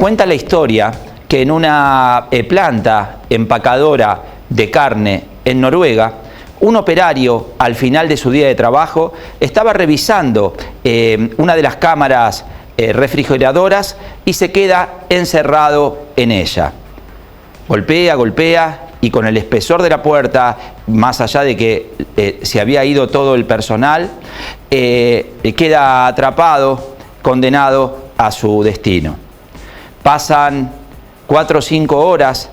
Cuenta la historia que en una planta empacadora de carne en Noruega, un operario al final de su día de trabajo estaba revisando una de las cámaras refrigeradoras y se queda encerrado en ella. Golpea y con el espesor de la puerta, más allá de que se había ido todo el personal, queda atrapado, condenado a su destino. Pasan 4 o 5 horas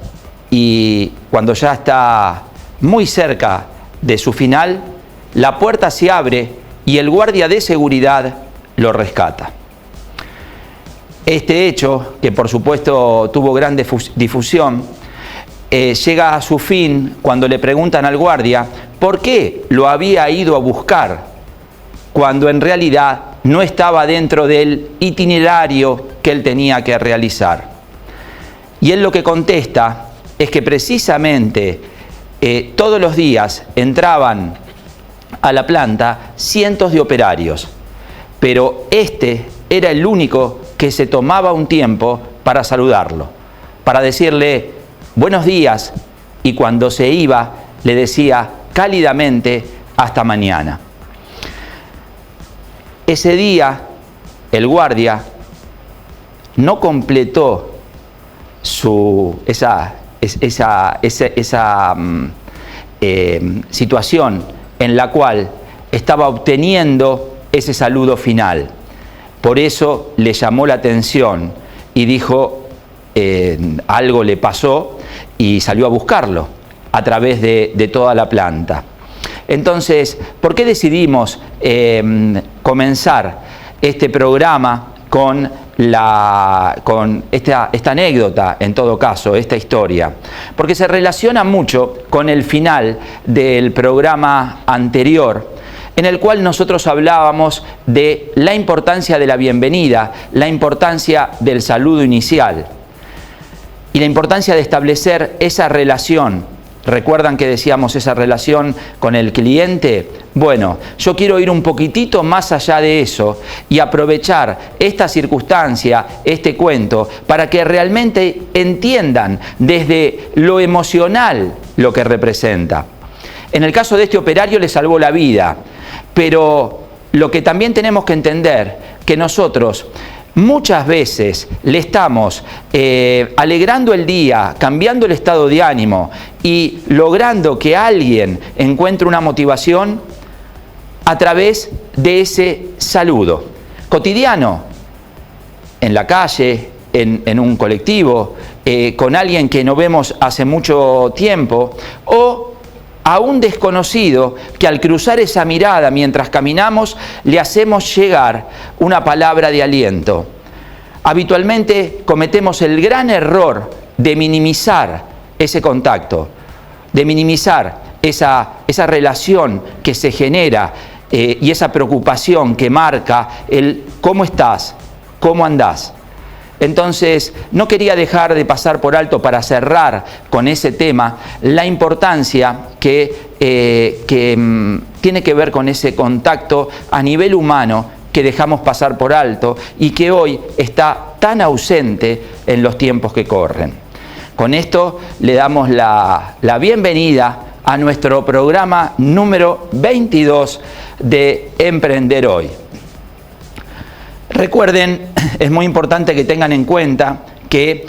y cuando ya está muy cerca de su final, la puerta se abre y el guardia de seguridad lo rescata. Este hecho, que por supuesto tuvo gran difusión, llega a su fin cuando le preguntan al guardia por qué lo había ido a buscar, cuando en realidad no estaba dentro del itinerario que él tenía que realizar. Y él lo que contesta es que precisamente todos los días entraban a la planta cientos de operarios, pero este era el único que se tomaba un tiempo para saludarlo, para decirle buenos días, y cuando se iba le decía cálidamente hasta mañana. Ese día el guardia no completó esa situación en la cual estaba obteniendo ese saludo final. Por eso le llamó la atención y dijo algo le pasó y salió a buscarlo a través de toda la planta. Entonces, ¿por qué decidimos comenzar este programa con esta anécdota, en todo caso, esta historia? Porque se relaciona mucho con el final del programa anterior, en el cual nosotros hablábamos de la importancia de la bienvenida, la importancia del saludo inicial y la importancia de establecer esa relación. ¿Recuerdan que decíamos esa relación con el cliente? Bueno, yo quiero ir un poquitito más allá de eso y aprovechar esta circunstancia, este cuento, para que realmente entiendan desde lo emocional lo que representa. En el caso de este operario le salvó la vida, pero lo que también tenemos que entender, que nosotros muchas veces le estamos alegrando el día, cambiando el estado de ánimo y logrando que alguien encuentre una motivación a través de ese saludo cotidiano, en la calle, en un colectivo, con alguien que no vemos hace mucho tiempo, o a un desconocido que al cruzar esa mirada mientras caminamos le hacemos llegar una palabra de aliento. Habitualmente cometemos el gran error de minimizar ese contacto, de minimizar esa relación que se genera y esa preocupación que marca el cómo estás, cómo andás. Entonces, no quería dejar de pasar por alto, para cerrar con ese tema, la importancia que tiene que ver con ese contacto a nivel humano que dejamos pasar por alto y que hoy está tan ausente en los tiempos que corren. Con esto le damos la bienvenida a nuestro programa número 22 de Emprender Hoy. Recuerden, es muy importante que tengan en cuenta que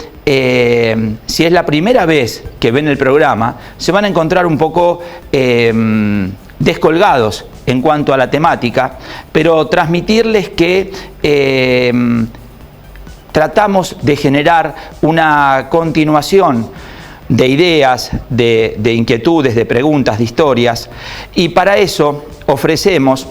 si es la primera vez que ven el programa, se van a encontrar un poco descolgados en cuanto a la temática, pero transmitirles que tratamos de generar una continuación de ideas, de inquietudes, de preguntas, de historias, y para eso ofrecemos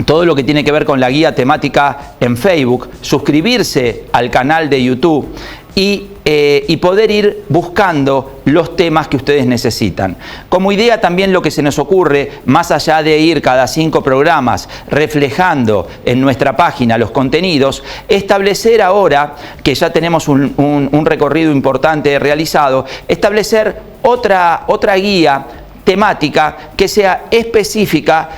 todo lo que tiene que ver con la guía temática en Facebook, suscribirse al canal de YouTube y poder ir buscando los temas que ustedes necesitan. Como idea también lo que se nos ocurre, más allá de ir cada 5 programas reflejando en nuestra página los contenidos, establecer ahora, que ya tenemos un recorrido importante realizado, establecer otra guía temática que sea específica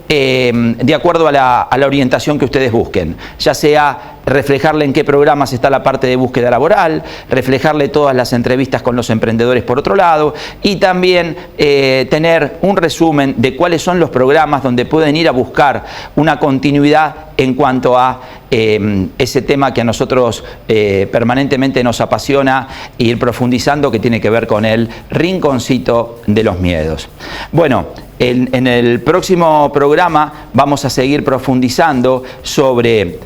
de acuerdo a la orientación que ustedes busquen, ya sea reflejarle en qué programas está la parte de búsqueda laboral, reflejarle todas las entrevistas con los emprendedores por otro lado, y también tener un resumen de cuáles son los programas donde pueden ir a buscar una continuidad en cuanto a ese tema que a nosotros permanentemente nos apasiona, ir profundizando, que tiene que ver con el rinconcito de los miedos. Bueno, en el próximo programa vamos a seguir profundizando sobre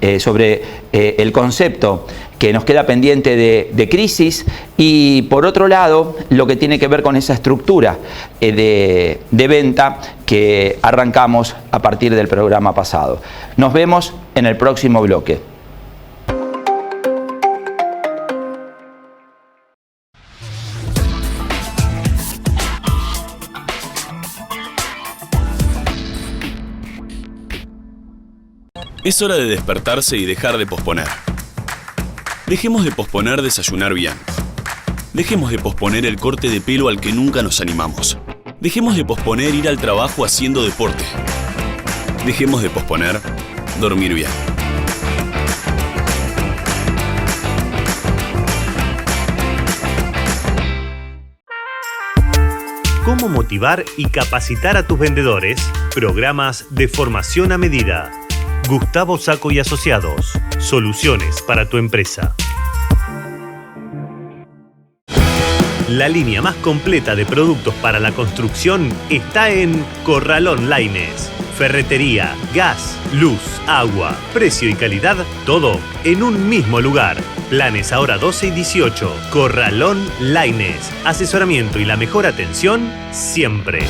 el concepto que nos queda pendiente de crisis, y por otro lado lo que tiene que ver con esa estructura de venta que arrancamos a partir del programa pasado. Nos vemos en el próximo bloque. Es hora de despertarse y dejar de posponer. Dejemos de posponer desayunar bien. Dejemos de posponer el corte de pelo al que nunca nos animamos. Dejemos de posponer ir al trabajo haciendo deporte. Dejemos de posponer dormir bien. ¿Cómo motivar y capacitar a tus vendedores? Programas de formación a medida. Gustavo Sacco y Asociados. Soluciones para tu empresa. La línea más completa de productos para la construcción está en Corralón Laines. Ferretería, gas, luz, agua, precio y calidad, todo en un mismo lugar. Planes ahora 12 y 18. Corralón Laines. Asesoramiento y la mejor atención siempre.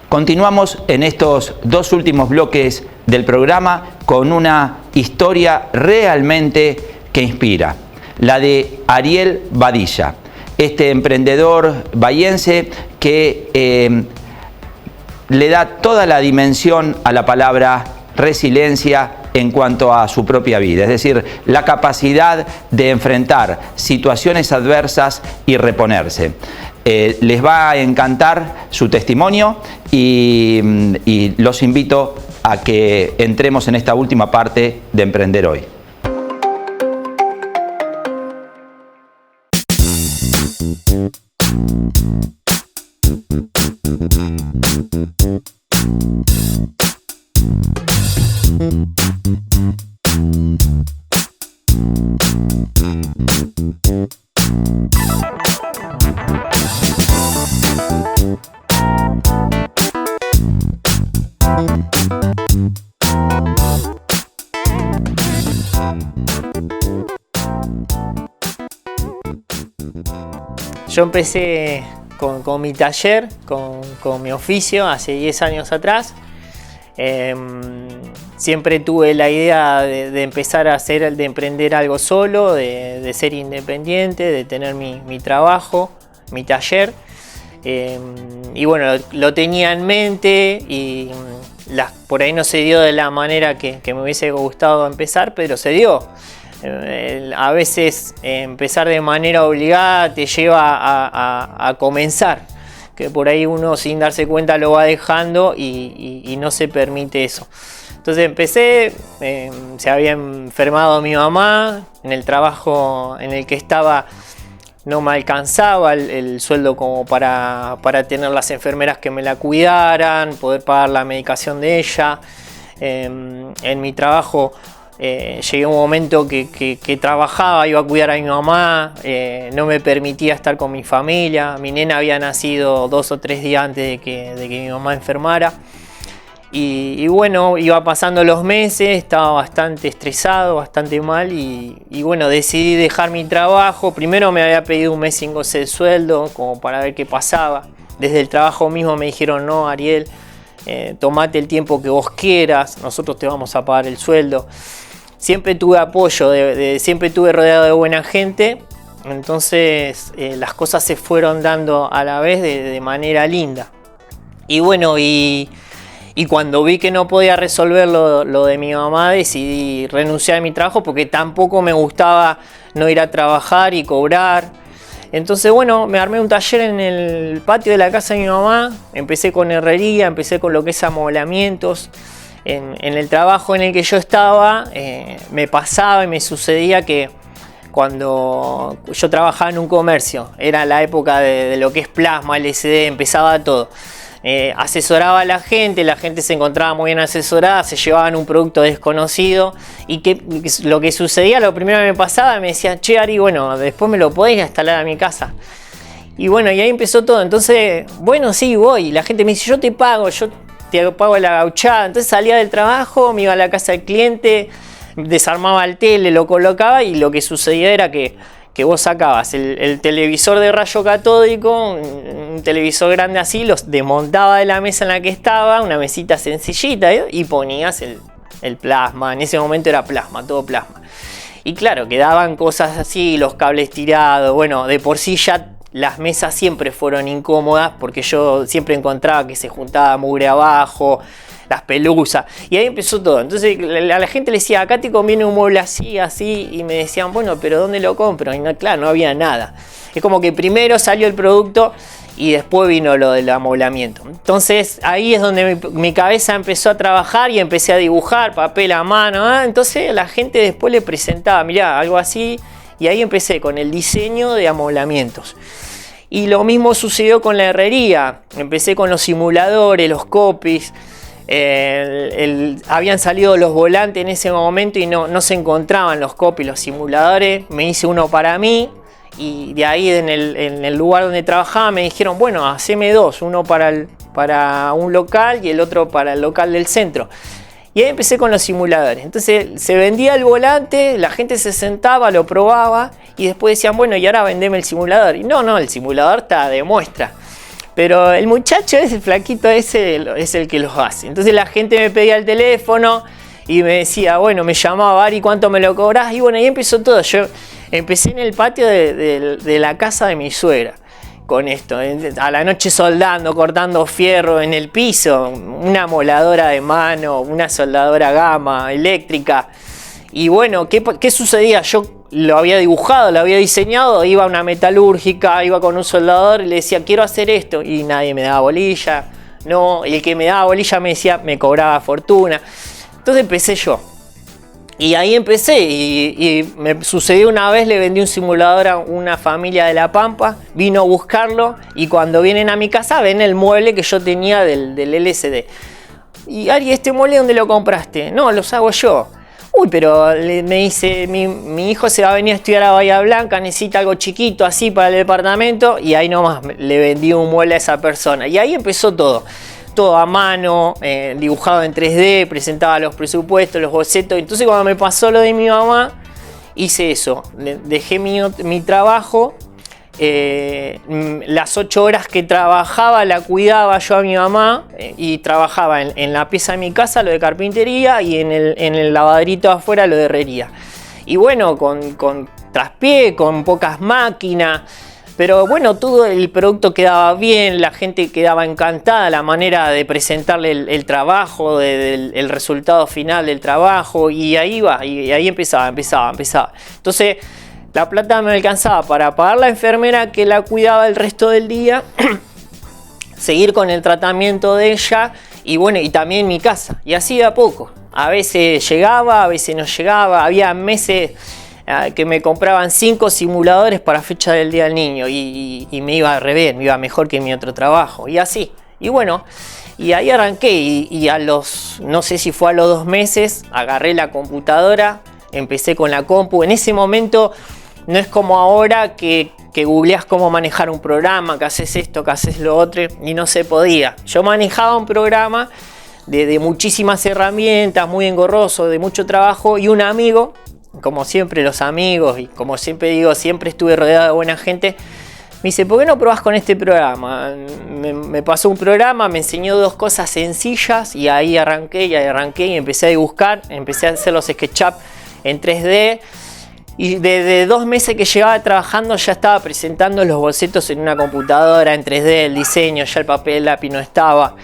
Continuamos en estos dos últimos bloques del programa con una historia realmente que inspira, la de Ariel Badilla, este emprendedor bahiense que le da toda la dimensión a la palabra resiliencia en cuanto a su propia vida, es decir, la capacidad de enfrentar situaciones adversas y reponerse. Les va a encantar su testimonio y los invito a que entremos en esta última parte de Emprender Hoy. Yo empecé con mi taller, con mi oficio, hace 10 años atrás. Siempre tuve la idea de empezar a de emprender algo solo, de ser independiente, de tener mi trabajo, mi taller. Y bueno, lo tenía en mente y por ahí no se dio de la manera que me hubiese gustado empezar, pero se dio. A veces empezar de manera obligada te lleva a comenzar, que por ahí uno sin darse cuenta lo va dejando y no se permite eso. Entonces empecé, se había enfermado mi mamá, en el trabajo en el que estaba no me alcanzaba el sueldo como para tener las enfermeras que me la cuidaran, poder pagar la medicación de ella. En mi trabajo Llegué a un momento que trabajaba, iba a cuidar a mi mamá, no me permitía estar con mi familia. Mi nena había nacido 2 o 3 días antes de que mi mamá enfermara. Y bueno, iba pasando los meses, estaba bastante estresado, bastante mal y bueno, decidí dejar mi trabajo. Primero me había pedido un mes sin goce de sueldo, como para ver qué pasaba. Desde el trabajo mismo me dijeron, no, Ariel, tomate el tiempo que vos quieras, nosotros te vamos a pagar el sueldo. Siempre tuve apoyo, siempre estuve rodeado de buena gente, entonces las cosas se fueron dando a la vez de manera linda. Y bueno, y cuando vi que no podía resolver lo de mi mamá, decidí renunciar a mi trabajo porque tampoco me gustaba no ir a trabajar y cobrar. Entonces bueno, me armé un taller en el patio de la casa de mi mamá, empecé con herrería, empecé con lo que es amoblamientos. En el trabajo en el que yo estaba me pasaba y me sucedía que cuando yo trabajaba en un comercio, era la época de lo que es plasma, LCD, empezaba todo. Asesoraba a la gente se encontraba muy bien asesorada, se llevaban un producto desconocido y lo que sucedía, lo primero que me pasaba, me decía, che Ari, bueno, después me lo podés instalar a mi casa. Y bueno, y ahí empezó todo. Entonces, bueno, sí, voy. Y la gente me dice, yo te pago la gauchada. Entonces salía del trabajo, me iba a la casa del cliente, desarmaba el tele, lo colocaba y lo que sucedía era que vos sacabas el televisor de rayo catódico, un televisor grande así, los desmontaba de la mesa en la que estaba, una mesita sencillita, y ponías el plasma. En ese momento era plasma, todo plasma. Y claro, quedaban cosas así, los cables tirados. Bueno, de por sí ya las mesas siempre fueron incómodas porque yo siempre encontraba que se juntaba mugre abajo, las pelusas, y ahí empezó todo. Entonces a la gente le decía, acá te conviene un mueble así, así, y me decían, bueno, pero ¿dónde lo compro? Y no, claro, no había nada. Es como que primero salió el producto y después vino lo del amoblamiento. Entonces ahí es donde mi cabeza empezó a trabajar y empecé a dibujar, papel a mano. Entonces la gente después le presentaba, mirá, algo así, y ahí empecé con el diseño de amoblamientos. Y lo mismo sucedió con la herrería. Empecé con los simuladores, los copies. Habían salido los volantes en ese momento y no se encontraban los copies, los simuladores. Me hice uno para mí y de ahí en el lugar donde trabajaba me dijeron, bueno, haceme 2, uno para un local y el otro para el local del centro. Y ahí empecé con los simuladores. Entonces se vendía el volante, la gente se sentaba, lo probaba y después decían, bueno, y ahora vendeme el simulador. Y no, el simulador está de muestra. Pero el muchacho ese, el flaquito ese, es el que los hace. Entonces la gente me pedía el teléfono y me decía, bueno, me llamaba, Ari, ¿cuánto me lo cobrás? Y bueno, ahí empezó todo. Yo empecé en el patio de la casa de mi suegra con esto. A la noche soldando, cortando fierro en el piso, una moladora de mano, una soldadora gama eléctrica. Y bueno, ¿qué sucedía? Yo lo había dibujado, lo había diseñado, iba a una metalúrgica, iba con un soldador y le decía, quiero hacer esto, y nadie me daba bolilla. No, y el que me daba bolilla me decía, me cobraba fortuna. Entonces empecé yo. Y ahí empecé y me sucedió una vez, le vendí un simulador a una familia de La Pampa, vino a buscarlo y cuando vienen a mi casa ven el mueble que yo tenía del LCD. Y Ari, ¿este mueble dónde lo compraste? No, los hago yo. Uy, pero me dice, mi hijo se va a venir a estudiar a Bahía Blanca, necesita algo chiquito así para el departamento, y ahí nomás le vendí un mueble a esa persona. Y ahí empezó todo a mano, dibujado en 3D, presentaba los presupuestos, los bocetos. Entonces cuando me pasó lo de mi mamá, hice eso, dejé mi trabajo, las 8 horas que trabajaba la cuidaba yo a mi mamá y trabajaba en la pieza de mi casa lo de carpintería y en el lavadrito afuera lo de herrería. Y bueno, con traspié, con pocas máquinas. Pero bueno, todo el producto quedaba bien, la gente quedaba encantada, la manera de presentarle el trabajo, el resultado final del trabajo, y ahí va, y ahí empezaba. Entonces, la plata me alcanzaba para pagar la enfermera que la cuidaba el resto del día, seguir con el tratamiento de ella, y bueno, y también mi casa, y así de a poco. A veces llegaba, a veces no llegaba, había meses que me compraban 5 simuladores para fecha del Día del Niño y me iba re bien, me iba mejor que en mi otro trabajo y así. Y bueno, Y ahí arranqué y a los, no sé si fue a los 2 meses, agarré la computadora, empecé con la compu. En ese momento no es como ahora que googleás cómo manejar un programa, que haces esto, que haces lo otro, y no se podía. Yo manejaba un programa de muchísimas herramientas, muy engorroso, de mucho trabajo, y un amigo, como siempre los amigos, y como siempre digo, siempre estuve rodeado de buena gente, me dice, ¿por qué no probás con este programa? Me pasó un programa, me enseñó 2 cosas sencillas y ahí arranqué y empecé a buscar, empecé a hacer los SketchUp en 3D y de 2 meses que llevaba trabajando ya estaba presentando los bocetos en una computadora en 3D, el diseño, ya el papel, el lápiz no estaba.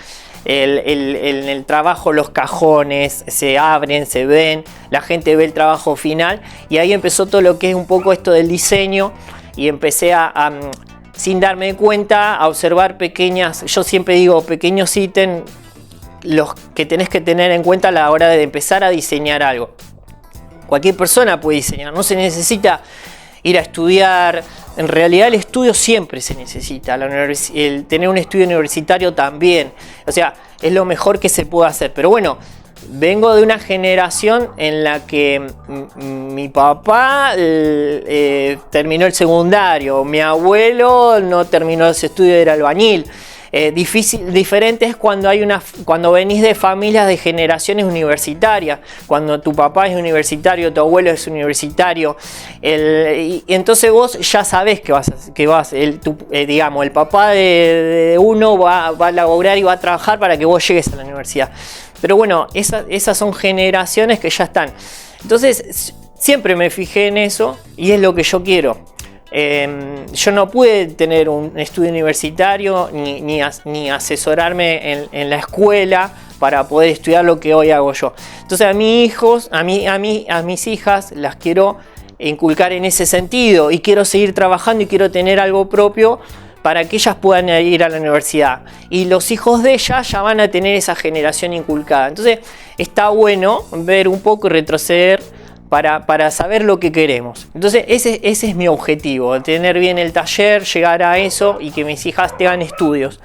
El trabajo, los cajones se abren, se ven, la gente ve el trabajo final y ahí empezó todo lo que es un poco esto del diseño y empecé sin darme cuenta a observar pequeñas, yo siempre digo pequeños ítems, los que tenés que tener en cuenta a la hora de empezar a diseñar algo. Cualquier persona puede diseñar, no se necesita ir a estudiar. En realidad el estudio siempre se necesita, el tener un estudio universitario también, o sea, es lo mejor que se puede hacer. Pero bueno, vengo de una generación en la que mi papá terminó el secundario, mi abuelo no terminó ese estudio, era albañil. Diferente es cuando venís de familias de generaciones universitarias, cuando tu papá es universitario, tu abuelo es universitario, y entonces vos ya sabés digamos, el papá de uno va a laburar y va a trabajar para que vos llegues a la universidad. Pero bueno, esas son generaciones que ya están. Entonces siempre me fijé en eso y es lo que yo quiero. Yo no pude tener un estudio universitario ni asesorarme en la escuela para poder estudiar lo que hoy hago yo. Entonces a mis hijas las quiero inculcar en ese sentido y quiero seguir trabajando y quiero tener algo propio para que ellas puedan ir a la universidad. Y los hijos de ellas ya van a tener esa generación inculcada. Entonces está bueno ver un poco y retroceder para saber lo que queremos. Entonces ese es mi objetivo, tener bien el taller, llegar a eso y que mis hijas tengan estudios.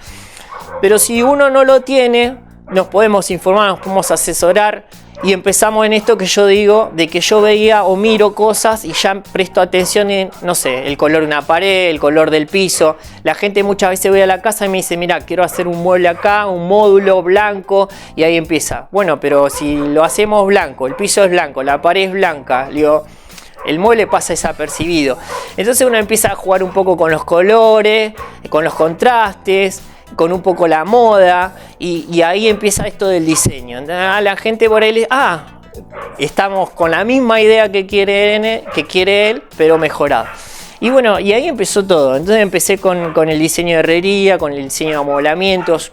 Pero si uno no lo tiene, nos podemos informar, nos podemos asesorar y empezamos en esto que yo digo, de que yo veía o miro cosas y ya presto atención en, no sé, el color de una pared, el color del piso. La gente muchas veces voy a la casa y me dice, mira, quiero hacer un mueble acá, un módulo blanco, y ahí empieza. Bueno, pero si lo hacemos blanco, el piso es blanco, la pared es blanca, digo, el mueble pasa desapercibido. Entonces uno empieza a jugar un poco con los colores, con los contrastes, con un poco la moda y ahí empieza esto del diseño. La gente por ahí le dice, estamos con la misma idea que quiere él, pero mejorado. Y bueno, y ahí empezó todo. Entonces empecé con el diseño de herrería, con el diseño de amoblamientos.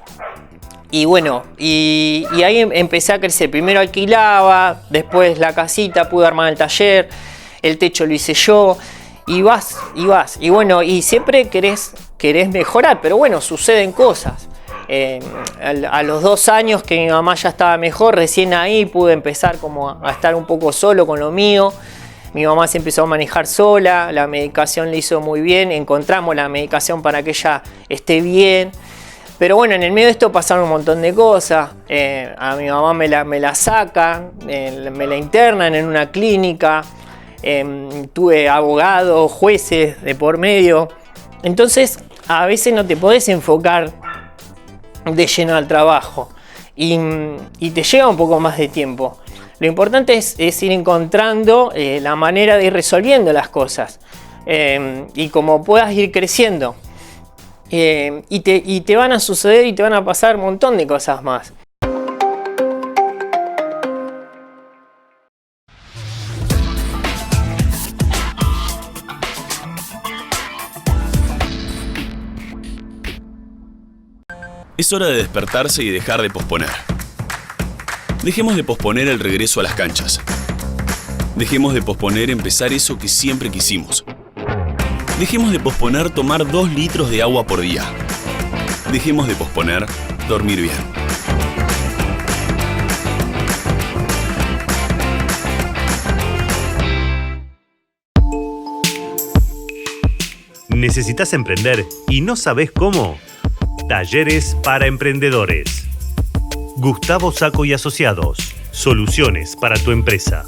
Y bueno, y ahí empecé a crecer. Primero alquilaba, después la casita, pude armar el taller, el techo lo hice yo. Y vas. Y bueno, y siempre querés mejorar, pero bueno, suceden cosas. A los 2 años que mi mamá ya estaba mejor, recién ahí pude empezar como a estar un poco solo con lo mío. Mi mamá se empezó a manejar sola, la medicación le hizo muy bien, encontramos la medicación para que ella esté bien. Pero bueno, en el medio de esto pasaron un montón de cosas. A mi mamá me la sacan, me la internan en una clínica. Tuve abogados, jueces de por medio. Entonces a veces no te podés enfocar de lleno al trabajo y te lleva un poco más de tiempo. Lo importante es ir encontrando la manera de ir resolviendo las cosas y como puedas ir creciendo y te van a suceder y te van a pasar un montón de cosas más. Es hora de despertarse y dejar de posponer. Dejemos de posponer el regreso a las canchas. Dejemos de posponer empezar eso que siempre quisimos. Dejemos de posponer tomar 2 litros de agua por día. Dejemos de posponer dormir bien. ¿Necesitas emprender y no sabes cómo? Talleres para emprendedores. Gustavo Sacco y Asociados. Soluciones para tu empresa.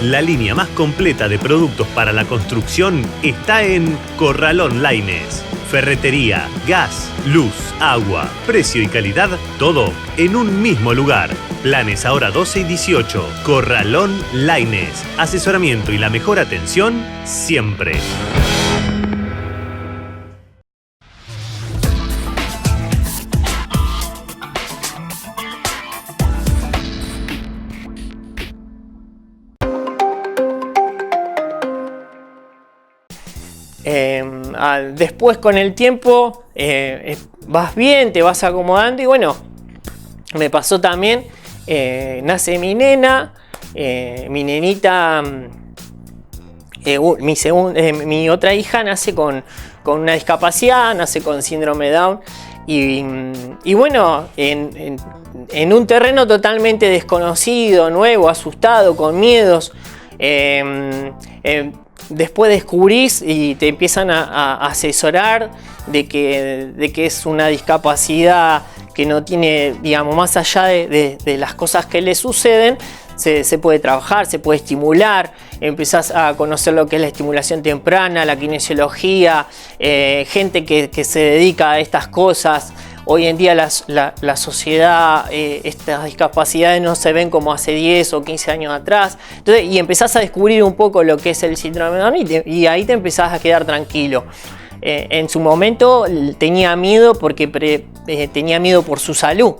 La línea más completa de productos para la construcción está en Corralón Laines. Ferretería, gas, luz, agua, precio y calidad, todo en un mismo lugar. Planes ahora 12 y 18. Corralón Laines. Asesoramiento y la mejor atención siempre. Después con el tiempo vas bien, te vas acomodando y bueno, me pasó también, nace mi nena, mi nenita, mi otra hija nace con una discapacidad, nace con síndrome de Down y bueno, en un terreno totalmente desconocido, nuevo, asustado, con miedos, después descubrís y te empiezan a asesorar de que es una discapacidad que no tiene, digamos, más allá de las cosas que le suceden, se puede trabajar, se puede estimular, empezás a conocer lo que es la estimulación temprana, la kinesiología, gente que se dedica a estas cosas. Hoy en día la sociedad, estas discapacidades no se ven como hace 10 o 15 años atrás. Entonces, y empezás a descubrir un poco lo que es el síndrome de Down y ahí te empezás a quedar tranquilo. En su momento tenía miedo porque tenía miedo por su salud.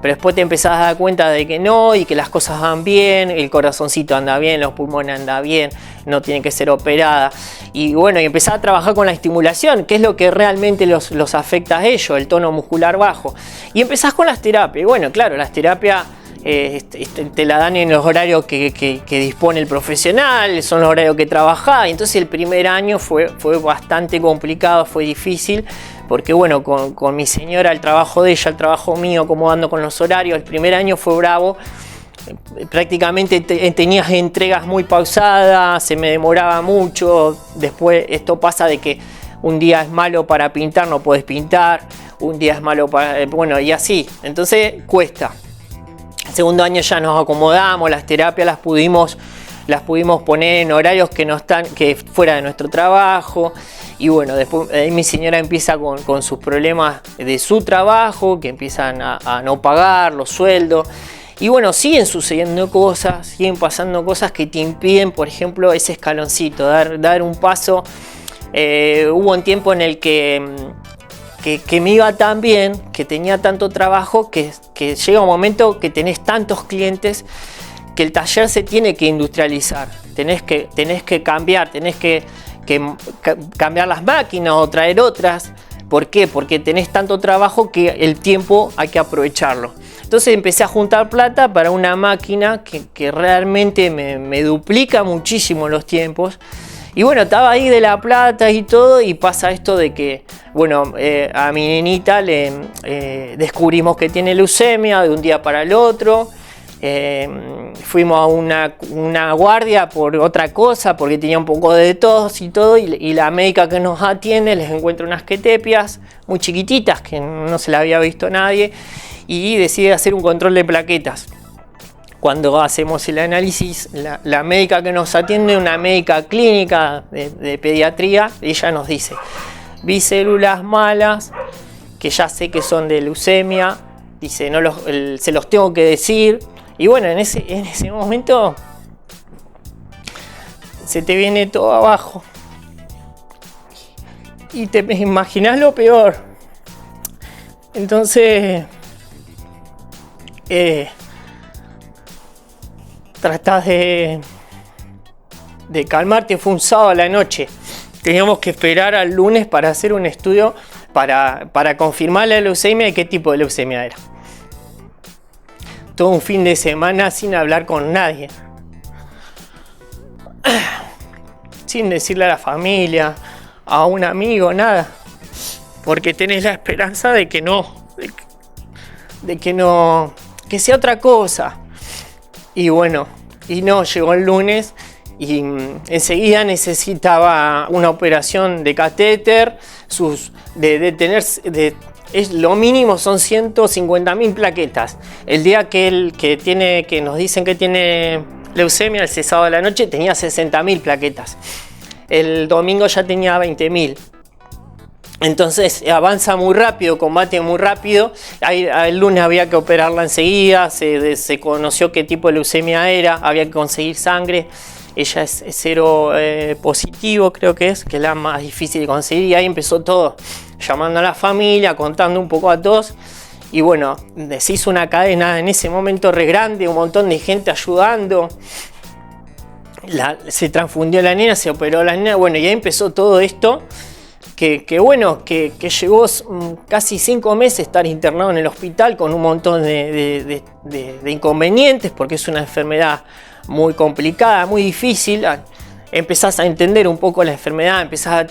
Pero después te empezás a dar cuenta de que no y que las cosas van bien, el corazoncito anda bien, los pulmones andan bien, no tiene que ser operada. Y bueno, y empezás a trabajar con la estimulación, que es lo que realmente los afecta a ellos, el tono muscular bajo. Y empezás con las terapias. Y bueno, claro, las terapias te la dan en los horarios que dispone el profesional, son los horarios que trabajás. Entonces el primer año fue bastante complicado, fue difícil. Porque bueno, con mi señora, el trabajo de ella, el trabajo mío, acomodando con los horarios, el primer año fue bravo. Prácticamente tenías entregas muy pausadas, se me demoraba mucho. Después esto pasa de que un día es malo para pintar, no puedes pintar. Un día es malo para... bueno, y así. Entonces cuesta. El segundo año ya nos acomodamos, las terapias las pudimos poner en horarios que fuera de nuestro trabajo. Y bueno, después mi señora empieza con sus problemas de su trabajo, que empiezan a no pagar los sueldos. Y bueno, siguen sucediendo cosas, siguen pasando cosas que te impiden, por ejemplo, ese escaloncito, dar un paso. Hubo un tiempo en el que me iba tan bien, que tenía tanto trabajo, que llega un momento que tenés tantos clientes que el taller se tiene que industrializar. Tenés que cambiar, tenés que cambiar las máquinas o traer otras. ¿Por qué? Porque tenés tanto trabajo que el tiempo hay que aprovecharlo. Entonces empecé a juntar plata para una máquina que realmente me duplica muchísimo los tiempos. Y bueno, estaba ahí de la plata y todo, y pasa esto de que, bueno, a mi nenita descubrimos que tiene leucemia de un día para el otro. Fuimos a una guardia por otra cosa, porque tenía un poco de tos y todo, y la médica que nos atiende les encuentra unas quetepias muy chiquititas que no se la había visto nadie, y decide hacer un control de plaquetas. Cuando hacemos el análisis, la médica que nos atiende, una médica clínica de pediatría, ella nos dice: vi células malas, que ya sé que son de leucemia, dice, se los tengo que decir. Y bueno, en ese momento se te viene todo abajo y te imaginas lo peor. Entonces tratás de calmarte. Fue un sábado a la noche. Teníamos que esperar al lunes para hacer un estudio para confirmar la leucemia y qué tipo de leucemia era. Todo un fin de semana sin hablar con nadie. Sin decirle a la familia, a un amigo, nada. Porque tenés la esperanza de que que sea otra cosa. Y bueno, y no, llegó el lunes y enseguida necesitaba una operación de catéter, lo mínimo son 150.000 plaquetas. El día que nos dicen que tiene leucemia, el sábado de la noche, tenía 60.000 plaquetas. El domingo ya tenía 20.000. Entonces avanza muy rápido, combate muy rápido. El lunes había que operarla enseguida, se conoció qué tipo de leucemia era, había que conseguir sangre. Ella es cero positivo, creo que es la más difícil de conseguir. Y ahí empezó todo, llamando a la familia, contando un poco a todos. Y bueno, se hizo una cadena en ese momento re grande, un montón de gente ayudando. Se transfundió la nena, se operó la nena. Bueno, y ahí empezó todo esto. Que llegó casi 5 meses estar internado en el hospital con un montón de inconvenientes, porque es una enfermedad muy complicada, muy difícil. Empezás a entender un poco la enfermedad, empezás a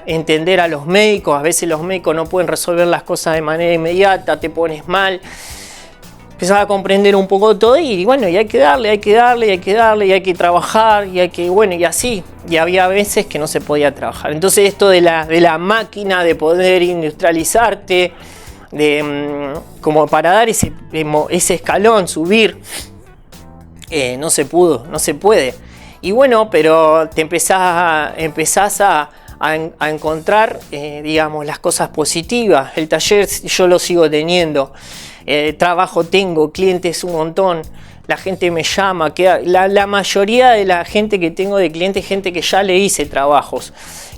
entender a los médicos. A veces los médicos no pueden resolver las cosas de manera inmediata, te pones mal. Empezás a comprender un poco todo y bueno, y hay que darle, y hay que trabajar, y así. Y había veces que no se podía trabajar. Entonces esto de la máquina, de poder industrializarte, como para dar ese escalón, subir, no se puede. Y bueno, pero te empezás a encontrar, digamos, las cosas positivas. El taller yo lo sigo teniendo. Trabajo tengo, clientes un montón, la gente me llama, la mayoría de la gente que tengo de clientes, gente que ya le hice trabajos,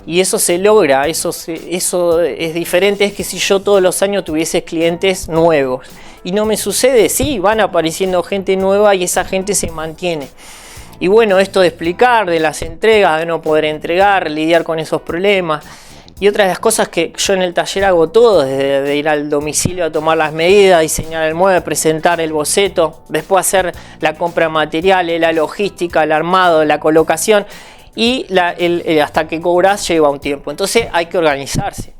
y eso se logra, eso es diferente, es que si yo todos los años tuviese clientes nuevos, y no me sucede, sí, van apareciendo gente nueva y esa gente se mantiene. Y bueno, esto de explicar, de las entregas, de no poder entregar, lidiar con esos problemas. Y otra de las cosas que yo en el taller hago todo, desde de ir al domicilio a tomar las medidas, diseñar el mueble, presentar el boceto, después hacer la compra de materiales, la logística, el armado, la colocación, y hasta que cobras lleva un tiempo. Entonces hay que organizarse.